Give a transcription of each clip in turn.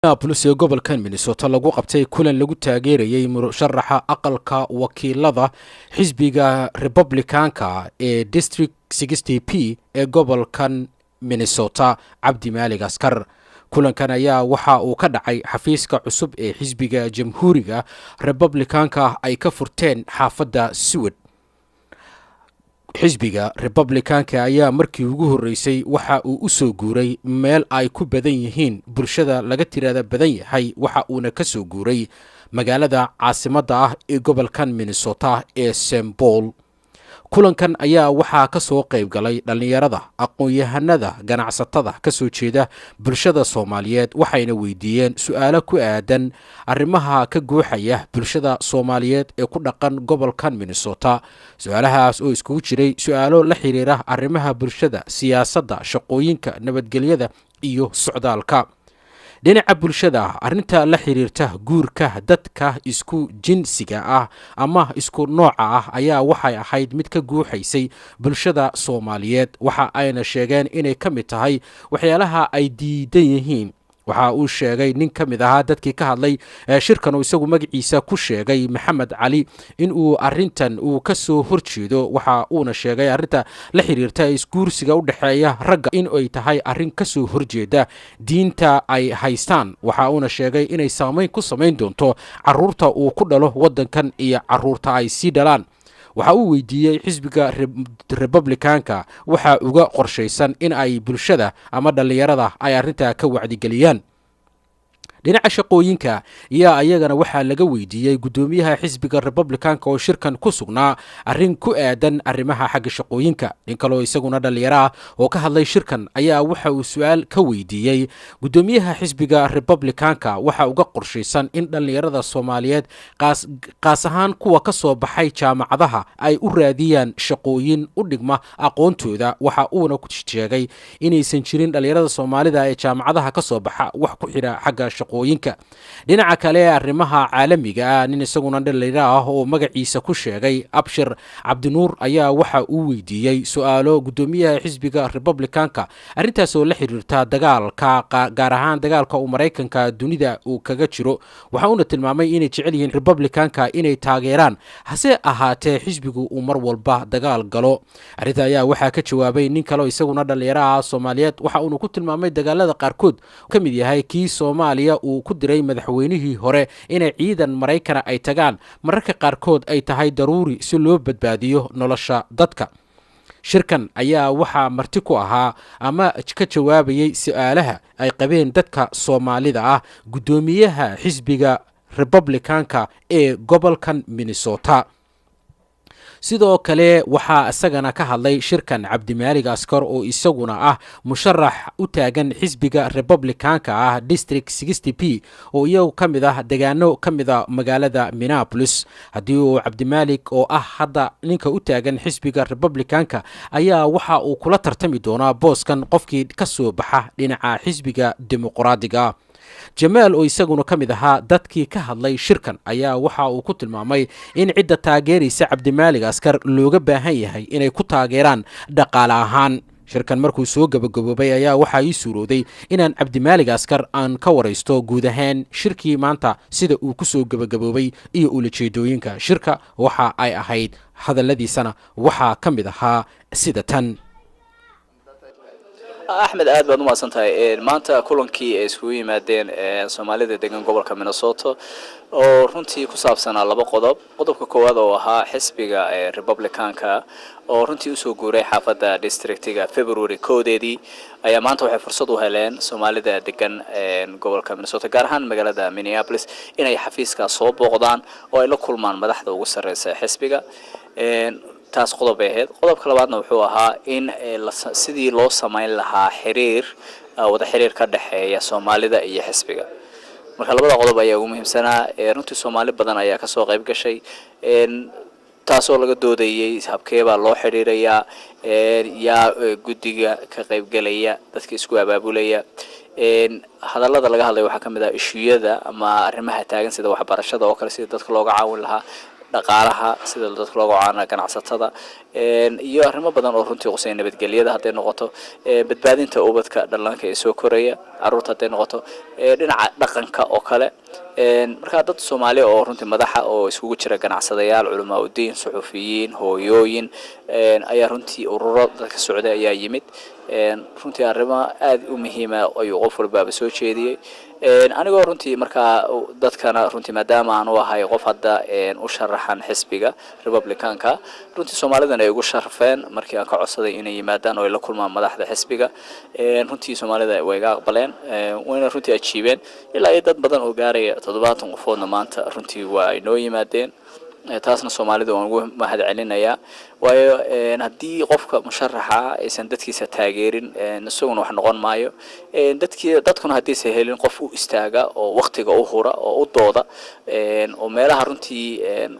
Minneapolis ee gobolkan Minnesota lagu qabtay kulan lagu taageerayay musharaxa aqalka wakiilada xisbiga Republicanka ee District 60P ee gobolkan Minnesota Cabdi Maalig Askar. kulankan ayaa waxa uu ka dhacay xafiiska cusub ee xisbiga Jamhuuriga Republicanka ay ka furteen xaafadda Seward. xisbiga Republicanka ayaa markii ugu horeysay waxa uu u soo guuray meel ay ku badan yihiin bulshada laga tirada badan yahay, waxa uuna ka soo guuray magaalada caasimadda ah ee gobolkan Minnesota ee St. Paul. kulankan ayaa waxaa ka soo qayb galay dhalinyarada, aqoon-yahanada, ganacsatada ka soo jeeda bulshada Soomaaliyeed, waxayna weydiiyeen su'aalo ku aadan arrimaha ka guuxaya bulshada Soomaaliyeed ee ku dhaqan gobolkan Minnesota. su'aalahaas oo iskugu jiray su'aalo la xiriira arrimaha bulshada, siyaasadda, shaqooyinka, nabadgelyada iyo socdaalka. dhinaca bulshada, arrinta la xiriirta guurka dadka isku jinsiga ah ama isku nooca ah ayaa waxay ahayd mid ka guuxaysay bulshada Soomaaliyeed, waxa ayna sheegeen inay ka mid tahay waxyaalaha ay diidan yihiin. waxa uu sheegay nin ka mid ahaa dadkii ka hadlay shirkan oo isagu magaciisa ku sheegay Maxamed Cali in uu arrintan uu ka soo horjeedo. waxa uuna sheegay arrinta la xiriirta isguursiga u dhaxeeya ragga in ay tahay arrin ka soo horjeeda diinta ay haystaan. waxa uuna sheegay inay saameyn ku samayn doonto carruurta uu ku dhalo waddankan iyo carruurta ay sii dhalaan. waxa uu weydiiyey xisbiga Republicanka waxa uga qorshaysan in ay bulshada ama dhalinyarada ay arrinta ka wacdigeliyaan. dhinaca shaqooyinka iyo ayagana waxaa laga weydiiyey gudoomiyaha xisbiga Republicanka oo shirkan ku sugnaa arrin ku aadan arrimaha xagga shaqooyinka. nin kaloo isaguna dhalinyaro ah oo ka hadlay shirkan ayaa waxa uu su'aal ka weydiiyey gudoomiyaha xisbiga Republicanka waxa uga qorshaysan in dhalinyarada Soomaaliyeed qaas ahaan kuwa ka soo baxay jaamacadaha ay u raadiyaan shaqooyin u dhigma aqoontooda. waxa uuna ku sheegay inaysan jirin dhalinyarada Soomaalida ee jaamacadaha ka soo baxa wax ku xira xagga dhinaca kale arrimaha caalamiga ah, nin isaguna dhalinyaro ah oo magaciisa ku sheegay Abshir Cabdinuur ayaa waxa uu weydiiyey su'aalo gudoomiyaha xisbiga Republicanka arrintaas oo la xiriirta dagaalka, gaar ahaan dagaalka uu Mareykanka dunida uu kaga jiro. waxa uuna tilmaamay inay jecel yihiin Republicanka inay taageeraan, hase ahaatee xisbigu uu mar walba dagaal galo. arrinta ayaa waxaa ka jawaabay nin kale oo isaguna dhalinyaro ah Soomaaliyeed, waxa uuna ku tilmaamay dagaalada qaarkood ka mid yahay kii Soomaaliya uu ku diray madaxweynihii hore inay ciidan Mareykan ay tagaan, mararka qaarkood ay tahay daruuri si loo badbaadiyo nolosha dadka. shirkan ayaa waxaa marti ku ahaa ama ka jawaabayay su'aalaha ay qabeen dadka Soomaalida ah gudoomiyaha xisbiga Republicanka ee gobolkan Minnesota. sidoo kale waxaa isagana ka hadlay shirkan Cabdi Maalig Askar oo isaguna ah musharax u taagan xisbiga Republicanka ah District 60P oo iyagu ka mid ah deegaano ka mid ah magaalada Minneapolis. haddii uu Cabdi Maalig oo ah hadda ninka u taagan xisbiga Republicanka ayaa waxa uu kula tartami doonaa booskan qofkii ka soo baxa dhinaca xisbiga dimuqraadiga. Jamaal oo isaguna ka mid ahaa dadkii ka hadlay shirkan ayaa waxa uu ku tilmaamay in cidda taageeraysa Cabdi Maalig Askar looga baahan yahay inay ku taageeraan dhaqaale ahaan. shirkan markuu soo gabagaboobay ayaa waxaa ii suurooday inaan Cabdi Maalig Askar aan ka waraysto guud ahaan shirkii maanta sida uu ku soo gabagaboobay iyo ulajeedooyinka shirka. waxa ay ahayd hadalladiisana waxaa ka mid ahaa sida tan. أحمد aad baad u maasantahay maanta kulankii ay isku yimaadeen Soomaalida degan gobolka Minnesota oo runtii ku saabsanaa laba qodob. qodobka koowaad oo ahaa xisbiga Republicanka oo runtii u soo guuray xaafadda districtiga February 1 ayaa maanta waxay fursad u heleen Soomaalida degan gobolka Minnesota gaar ahaan magaalada Minneapolis inay xafiiska soo booqdaan oo ay la kulmaan madaxda ugu sareysa xisbiga. taas qodob ahayd. qodobka labaadna wuxuu ahaa in sidii loo sameyn lahaa wada xiriir ka dhaxeeya Soomaalida iyo xisbiga. marka labada qodob ayaa ugu muhiimsanaa. runtii Soomaali badan ayaa ka soo qayb gashay taasoo laga doodayay habkeeba loo xiriiraya yaa guddiga ka qayb galaya, dadka isku abaabulaya. hadallada laga hadlay waxaa ka mid ah ishuyada ama arrimaha taagan sida waxbarashada oo kale, sida dadka looga caawin lahaa dhaqaalaha sida dadka loogu caana ganacsatada iyo arrimo badan oo runtii qusay nabadgelyada hadday noqoto badbaadinta ubadka dhallaanka ee soo koraya carruurta hadday noqoto dhinaca dhaqanka oo kale marka dad Soomaali oo runtii madaxa oo isugu jira ganacsadayaal culamaa u diin suxufiyiin hooyooyin ayaa runtii ururo dadka socday ayaa yimid runtii arrimo aad u muhiim ah ayuu qof walba soo jeediyay anigoo runtii markaa dadkana runtii maadaama aan u ahay qof hadda u sharaxan xisbiga Republicanka runtii Soomaalidana ay ugu sharfeen markii aan ka codsaday inay yimaadaan oo ay la kulmaan madaxda xisbiga runtii Soomaalida way iga aqbaleen wayna runtii ajiibeen ilaa ay dad badan oo gaaraya 70 qofoodna maanta runtii waa ay noo yimaadeen taasna Soomaalida waan ugu mahad celinayaa waayo haddii qofka musharaxa aysan dadkiisa taageerin isaguna wax noqon maayo dadkuna haddii ay helin qof u istaaga oo waqtiga u hura oo u dooda oo meelaha runtii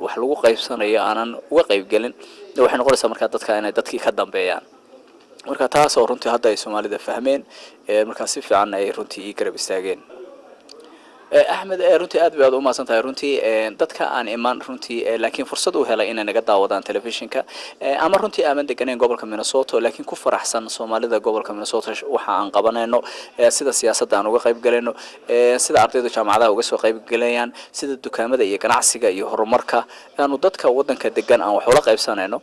wax lagu qaybsanayo aanan uga qayb gelin waxay noqonaysaa marka dadka inay dadkii ka dambeeyaan marka taas oo runtii hadda ay Soomaalida fahmeen marka si fiican ay runtii garab istaageen أحمد runtii aad baad u maasantahay runtii dadka aan iman runtii laakiin fursad u helay inay naga daawadaan telefishinka ama runtii aan deganeen gobolka Minnesota laakiin ku faraxsan Soomaalida gobolka Minnesota waxa aan qabanayno sida siyaasadda aan uga qayb galayno sida ardayda jaamacadaha uga soo qayb galayaan sida dukaamada iyo ganacsiga iyo horumarka aanu dadka wadanka degan aan wax wada qaybsanayno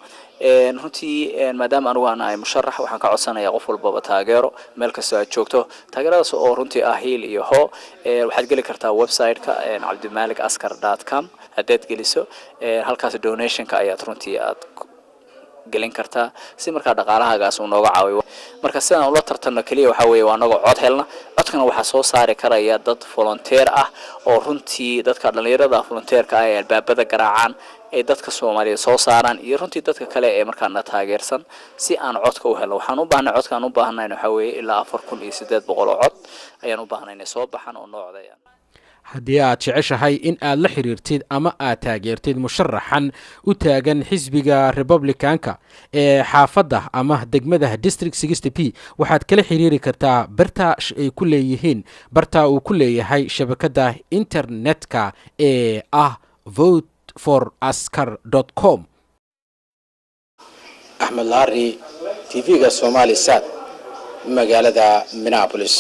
runtii maadaama anigu aan ahay musharax waxaan ka codsanayaa qof walba taageero meel kasta aad joogto taageeradaas oo runtii ah hiil iyo ho waxaad geli kartaa website-ka cabdimalikaskar.com haddaad geliso halkaas donation-ka ayaad runtii aad gelin kartaa si markaa dhaqaalahagaas uu nooga caawiyo marka sidaan ula tartanno kaliya waxa weeye waa anaga cod helna codkana waxa soo saari karaya dad volunteer ah oo runtii dadka dhalinyarada volunteerka ah ee albaabada garaacaan ee dadka Soomaaliyeed soo saaraan iyo runtii dadka kale ee markaana taageersan si aan codka u helo waxaan u baahnaa codkaan u baahnaa waxa weeye ilaa 4800 cod ayaan u baahnaa inay soo baxaan oo noocdayaan haddii aad jeceshahay in aad la xiriirtid ama aad taageertid musharaxan u taagan xisbiga Republicanka ee xaafadda ama degmada District 60P waxaad kala xiriiri kartaa barta ay ku leeyihiin barta uu ku leeyahay shabakada internetka ee ah voteforaskar.com Ahmed Lari TV-ga Somali Sat magaalada Minneapolis